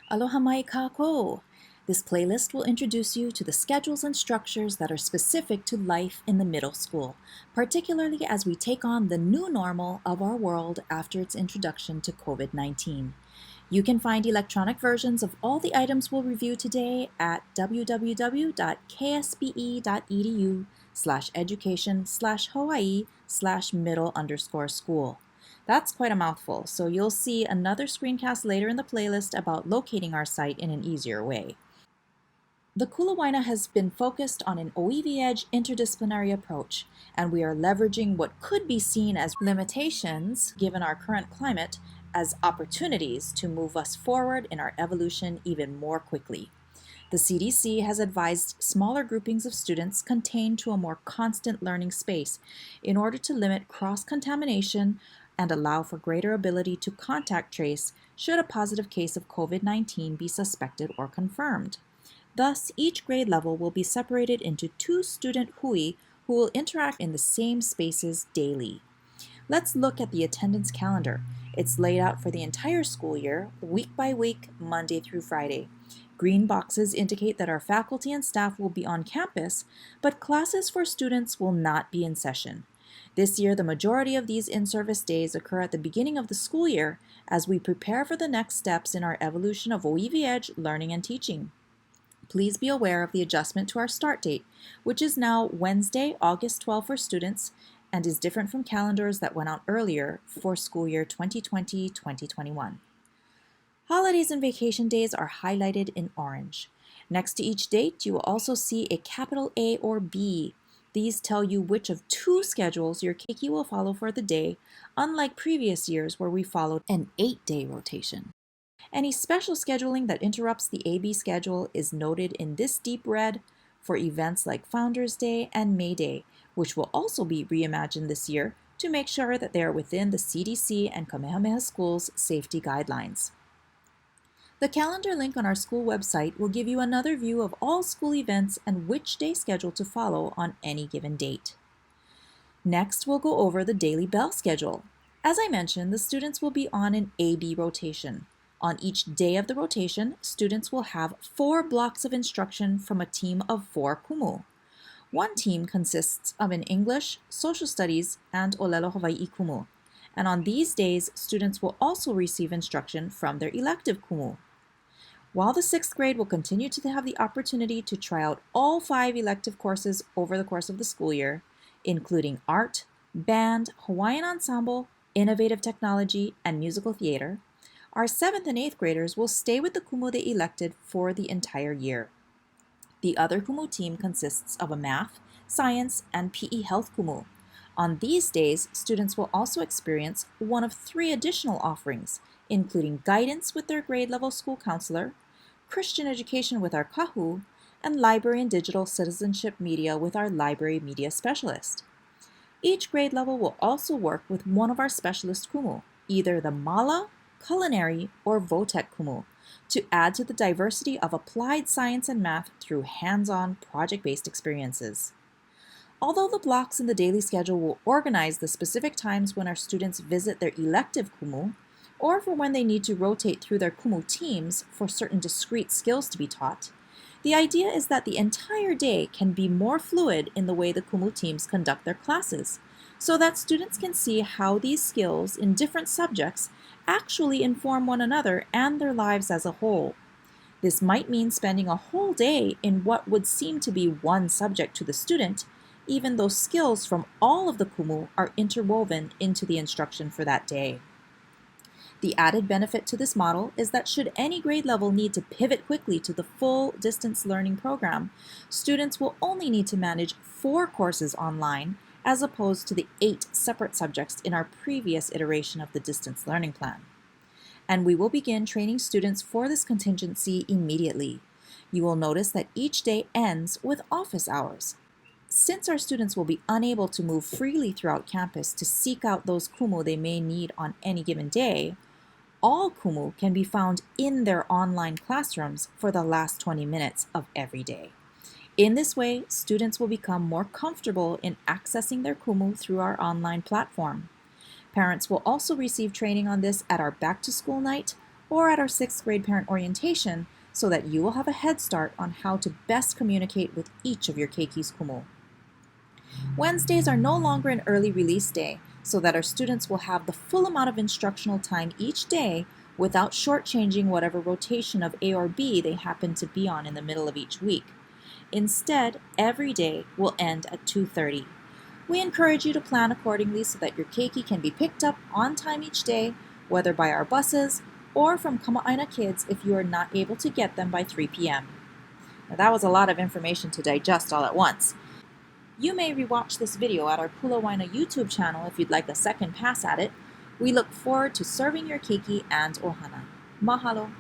Aloha mai kako! This playlist will introduce you to the schedules and structures that are specific to life in the middle school, particularly as we take on the new normal of our world after its introduction to COVID-19. You can find electronic versions of all the items we'll review today at www.ksbe.edu/education/hawaii/middle_school. That's quite a mouthful, so you'll see another screencast later in the playlist about locating our site in an easier way. The Kulawaina has been focused on an OEV Edge interdisciplinary approach, and we are leveraging what could be seen as limitations, given our current climate, as opportunities to move us forward in our evolution even more quickly. The CDC has advised smaller groupings of students contained to a more constant learning space in order to limit cross-contamination and allow for greater ability to contact trace should a positive case of COVID-19 be suspected or confirmed. Thus, each grade level will be separated into 2 student hui who will interact in the same spaces daily. Let's look at the attendance calendar. It's laid out for the entire school year, week by week, Monday through Friday. Green boxes indicate that our faculty and staff will be on campus, but classes for students will not be in session. This year, the majority of these in-service days occur at the beginning of the school year as we prepare for the next steps in our evolution of OEV Edge learning and teaching. Please be aware of the adjustment to our start date, which is now Wednesday, August 12 for students, and is different from calendars that went out earlier for school year 2020-2021. Holidays and vacation days are highlighted in orange. Next to each date, you will also see a capital A or B. These tell you which of 2 schedules your keiki will follow for the day, unlike previous years where we followed an 8-day rotation. Any special scheduling that interrupts the AB schedule is noted in this deep red for events like Founders Day and May Day, which will also be reimagined this year to make sure that they are within the CDC and Kamehameha Schools safety guidelines. The calendar link on our school website will give you another view of all school events and which day schedule to follow on any given date. Next, we'll go over the daily bell schedule. As I mentioned, the students will be on an AB rotation. On each day of the rotation, students will have 4 blocks of instruction from a team of 4 kumu. One team consists of an English, Social Studies, and Olelo Hawaii kumu. And on these days, students will also receive instruction from their elective kumu. While the 6th grade will continue to have the opportunity to try out all 5 elective courses over the course of the school year, including art, band, Hawaiian ensemble, innovative technology, and musical theater, our 7th and 8th graders will stay with the kumu they elected for the entire year. The other kumu team consists of a math, science, and PE health kumu. On these days, students will also experience one of 3 additional offerings, including guidance with their grade level school counselor, Christian education with our kahu, and library and digital citizenship media with our library media specialist. Each grade level will also work with one of our specialist kumu, either the mala, culinary, or VOTEC kumu, to add to the diversity of applied science and math through hands-on project-based experiences. Although the blocks in the daily schedule will organize the specific times when our students visit their elective kumu, or for when they need to rotate through their kumu teams for certain discrete skills to be taught, the idea is that the entire day can be more fluid in the way the kumu teams conduct their classes, so that students can see how these skills in different subjects actually inform one another and their lives as a whole. This might mean spending a whole day in what would seem to be one subject to the student, even though skills from all of the kumu are interwoven into the instruction for that day. The added benefit to this model is that should any grade level need to pivot quickly to the full distance learning program, students will only need to manage 4 courses online as opposed to the 8 separate subjects in our previous iteration of the distance learning plan. And we will begin training students for this contingency immediately. You will notice that each day ends with office hours. Since our students will be unable to move freely throughout campus to seek out those kumu they may need on any given day, all kumu can be found in their online classrooms for the last 20 minutes of every day. In this way, students will become more comfortable in accessing their kumu through our online platform. Parents will also receive training on this at our back-to-school night, or at our 6th grade parent orientation so that you will have a head start on how to best communicate with each of your keikis kumu. Wednesdays are no longer an early release day so that our students will have the full amount of instructional time each day without shortchanging whatever rotation of A or B they happen to be on in the middle of each week. Instead, every day will end at 2:30. We encourage you to plan accordingly so that your keiki can be picked up on time each day, whether by our buses or from Kama'aina kids if you are not able to get them by 3 p.m. Now, that was a lot of information to digest all at once. You may rewatch this video at our Kulawaina YouTube channel if you'd like a second pass at it. We look forward to serving your keiki and ohana. Mahalo!